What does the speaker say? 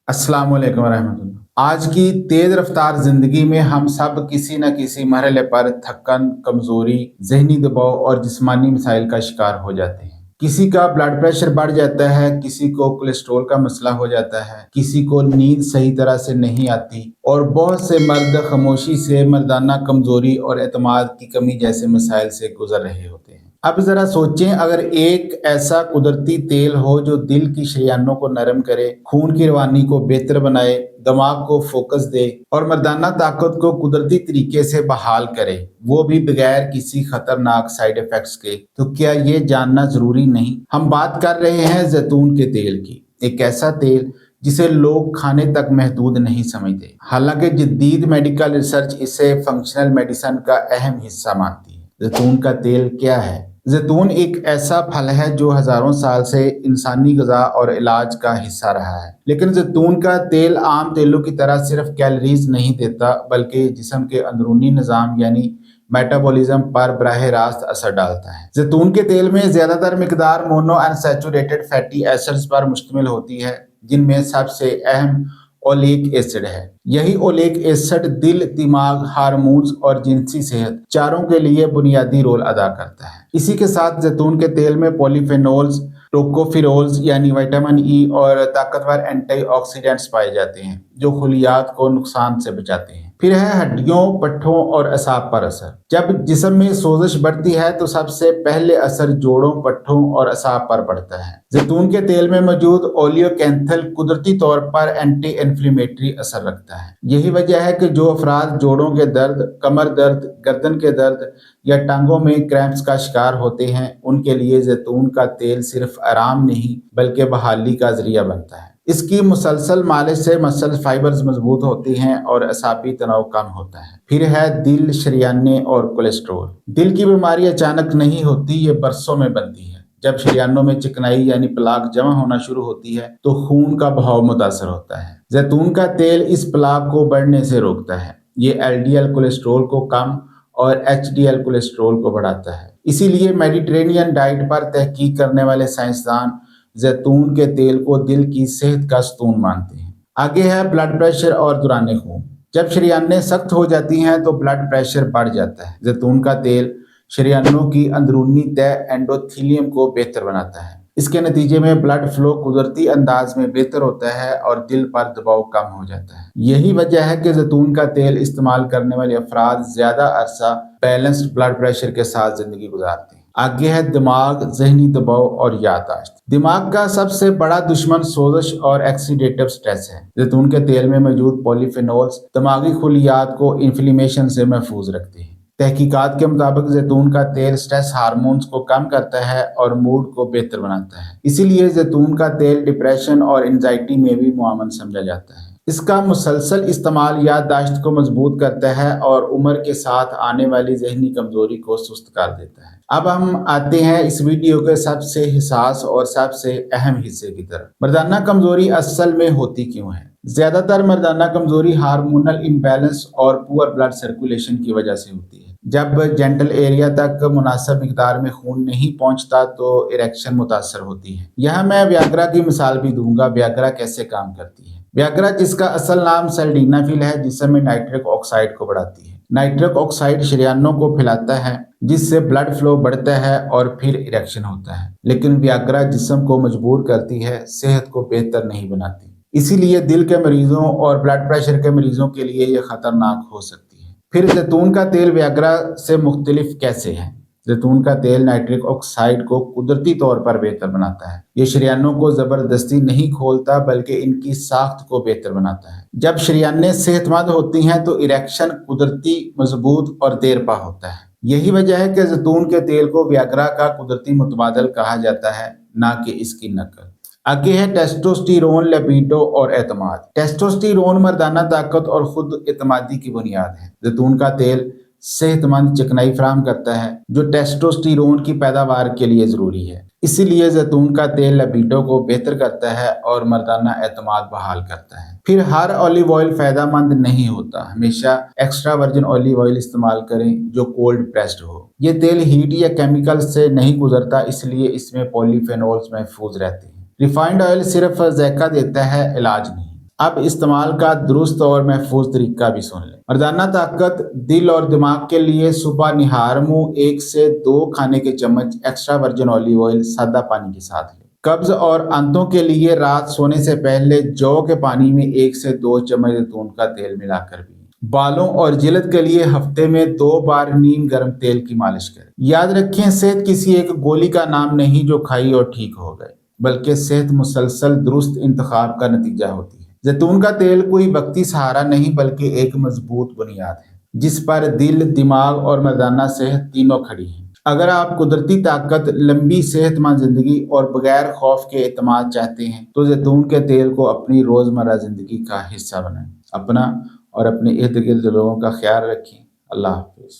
अस्सलाम वालेकुम रहमतुल्लाह। आज की तेज रफ्तार जिंदगी में हम सब किसी न किसी मरहले पर थकन, कमजोरी, जहनी दबाव और जिस्मानी मसाइल का शिकार हो जाते हैं। किसी का ब्लड प्रेशर बढ़ जाता है, किसी को कोलेस्ट्रॉल का मसला हो जाता है, किसी को नींद सही तरह से नहीं आती और बहुत से मर्द खामोशी से मर्दाना कमजोरी और एतमाद की कमी जैसे मसाइल से गुजर रहे होते हैं। अब जरा सोचें, अगर एक ऐसा कुदरती तेल हो जो दिल की शरियानों को नरम करे, खून की रवानी को बेहतर बनाए, दिमाग को फोकस दे और मर्दाना ताकत को कुदरती तरीके से बहाल करे, वो भी बगैर किसी खतरनाक साइड इफेक्ट्स के, तो क्या ये जानना जरूरी नहीं? हम बात कर रहे हैं जैतून के तेल की, एक ऐसा तेल जिसे लोग खाने तक महदूद नहीं समझते। हालांकि जदीद मेडिकल रिसर्च इसे फंक्शनल मेडिसिन का अहम हिस्सा मानती है। जैतून का तेल क्या है? जैतून एक ऐसा फल है जो हजारों साल से इंसानी ग़िज़ा और इलाज का हिस्सा रहा है। लेकिन जैतून का तेल आम तेलों की तरह सिर्फ कैलोरीज नहीं देता, बल्कि जिस्म के अंदरूनी निज़ाम यानी मेटाबॉलिज्म पर बराह रास्त असर डालता है। जैतून के तेल में ज्यादातर मिकदार मोनो अनसैचुरेटेड फैटी एसिड्स पर मुश्तमिल होती है, जिनमें सबसे अहम ओलिक एसिड है। यही ओलिक एसिड दिल, दिमाग, हार्मोन्स और जिनसी सेहत चारों के लिए बुनियादी रोल अदा करता है। इसी के साथ जैतून के तेल में पॉलीफेनोल्स, टोकोफिरोल्स यानी विटामिन ई और ताकतवर एंटीऑक्सीडेंट्स पाए जाते हैं, जो खुलियात को नुकसान से बचाते हैं। फिर है हड्डियों, पट्ठों और असाब पर असर। जब जिस्म में सोजिश बढ़ती है तो सबसे पहले असर जोड़ों, पट्ठों और असाब पर पड़ता है। जैतून के तेल में मौजूद ओलियोकेंथल कुदरती तौर पर एंटी इन्फ्लेमेटरी असर रखता है। यही वजह है कि जो अफराद जोड़ों के दर्द, कमर दर्द, गर्दन के दर्द या टांगों में क्रैम्प्स का शिकार होते हैं, उनके लिए जैतून का तेल सिर्फ आराम नहीं बल्कि बहाली का जरिया बनता है। इसकी मुसलसल मालिश से मसल फाइबर्स मजबूत होती हैं और असाबी तनाव कम होता है। फिर है दिल, शरियाने और कोलेस्ट्रॉल। दिल की बीमारी अचानक नहीं होती, ये बरसों में बनती है। जब शरियानों में चिकनाई यानी प्लाक जमा होना शुरू होती है तो खून का बहाव मुतासर होता है। जैतून का तेल इस प्लाक को बढ़ने से रोकता है। ये एलडीएल कोलेस्ट्रॉल को कम और एचडीएल कोलेस्ट्रॉल को बढ़ाता है। इसीलिए मेडिटेरेनियन डाइट पर तहकीक करने वाले साइंसदान जैतून के तेल को दिल की सेहत का स्तून मानते हैं। आगे है ब्लड प्रेशर और दौरान खून। जब शरियानें सख्त हो जाती हैं तो ब्लड प्रेशर बढ़ जाता है। जैतून का तेल शरियानों की अंदरूनी तह एंडोथीलियम को बेहतर बनाता है। इसके नतीजे में ब्लड फ्लो कुदरती अंदाज में बेहतर होता है और दिल पर दबाव कम हो जाता है। यही वजह है कि जैतून का तेल इस्तेमाल करने वाले अफराद ज्यादा अरसा बैलेंस्ड ब्लड प्रेशर के साथ जिंदगी गुजारते हैं। आगे है दिमाग, जहनी दबाव और याददाश्त। दिमाग का सबसे बड़ा दुश्मन सोजिश और ऑक्सीडेटिव स्ट्रेस है। जैतून के तेल में मौजूद पॉलीफेनोल्स दिमागी खुलियात को इन्फ्लेमेशन से महफूज रखते हैं। तहकीकात के मुताबिक जैतून का तेल स्ट्रेस हार्मोन्स को कम करता है और मूड को बेहतर बनाता है। इसीलिए जैतून का तेल डिप्रेशन और एंजाइटी में भी मुआवन समझा जाता है। इसका मुसलसल इस्तेमाल याददाश्त को मजबूत करता है और उम्र के साथ आने वाली जहनी कमजोरी को सुस्त कर देता है। अब हम आते हैं इस वीडियो के सबसे हिसास और सबसे अहम हिस्से की तरफ। मर्दाना कमजोरी असल में होती क्यों है? ज्यादातर मर्दाना कमजोरी हार्मोनल इम्बैलेंस और पुअर ब्लड सर्कुलेशन की वजह से होती है। जब जेंटल एरिया तक मुनासिब मिकदार में खून नहीं पहुंचता तो इरेक्शन मुतासर होती है। यहाँ मैं व्याग्रा की मिसाल भी दूंगा। व्याग्रा कैसे काम करती है? व्याग्रा, जिसका असल नाम सेल्डेनाफिल है, जिसम में नाइट्रिक ऑक्साइड को बढ़ाती है। नाइट्रिक ऑक्साइड शरियानों को फैलाता है, जिससे ब्लड फ्लो बढ़ता है और फिर इरेक्शन होता है। लेकिन व्याग्रा जिस्म को मजबूर करती है, सेहत को बेहतर नहीं बनाती। इसीलिए दिल के मरीजों और ब्लड प्रेशर के मरीजों के लिए यह खतरनाक हो सकती है। फिर जैतून का तेल व्याग्रा से मुख्तलिफ कैसे है? जैतून का तेल नाइट्रिक ऑक्साइड को कुदरती तौर पर बेहतर बनाता है। ये शरियानों को जबरदस्ती नहीं खोलता बल्कि इनकी साख्त को बेहतर बनाता है। जब शरियानें सेहतमंद होती हैं तो इरेक्शन कुदरती, मजबूत और देरपा होता है। यही वजह है कि जैतून के तेल को व्याग्रा का कुदरती मुतबादल कहा जाता है, ना कि इसकी नकल। आगे है टेस्टोस्टेरोन, लिबिडो और एतमाद। टेस्टोस्टेरोन मर्दाना ताकत और खुद एतमादी की बुनियाद है। जैतून का तेल सेहतमंद चिकनाई फराहम करता है, जो टेस्टोस्टेरोन की पैदावार के लिए जरूरी है। इसीलिए जैतून का तेल लिबिडो को बेहतर करता है और मर्दाना एतमाद बहाल करता है। फिर हर ऑलिव ऑयल फायदेमंद नहीं होता। हमेशा एक्स्ट्रा वर्जिन ऑलिव ऑयल इस्तेमाल करें जो कोल्ड प्रेस्ड हो। ये तेल हीट या केमिकल से नहीं गुजरता, इसलिए इसमें पॉलीफेनोल्स महफूज रहते हैं। रिफाइंड ऑयल सिर्फ जायका देता है, इलाज नहीं। اب استعمال کا درست اور محفوظ طریقہ بھی سن لیں۔ مردانہ طاقت دل اور دماغ کے لیے صبح نہار منہ 1 سے 2 کھانے کے چمچ ایکسٹرا ورجن اولیو آئل سادہ پانی کے ساتھ لیں۔ قبض اور آنتوں کے لیے رات سونے سے پہلے جو کے پانی میں 1 سے 2 چمچ زیتون کا تیل ملا کر بھی۔ بالوں اور جلد کے لیے ہفتے میں 2 بار نیم گرم تیل کی مالش کریں۔ یاد رکھیں، صحت کسی ایک گولی کا نام نہیں جو کھائی اور ٹھیک ہو گئے، بلکہ صحت مسلسل درست انتخاب کا نتیجہ ہوتی ہے۔ زیتون کا تیل کوئی وقتی سہارا نہیں بلکہ ایک مضبوط بنیاد ہے جس پر دل، دماغ اور مردانہ صحت تینوں کھڑی ہیں۔ اگر آپ قدرتی طاقت، لمبی صحت مند زندگی اور بغیر خوف کے اعتماد چاہتے ہیں تو زیتون کے تیل کو اپنی روزمرہ زندگی کا حصہ بنائیں۔ اپنا اور اپنے ارد گرد لوگوں کا خیال رکھیں۔ اللہ حافظ۔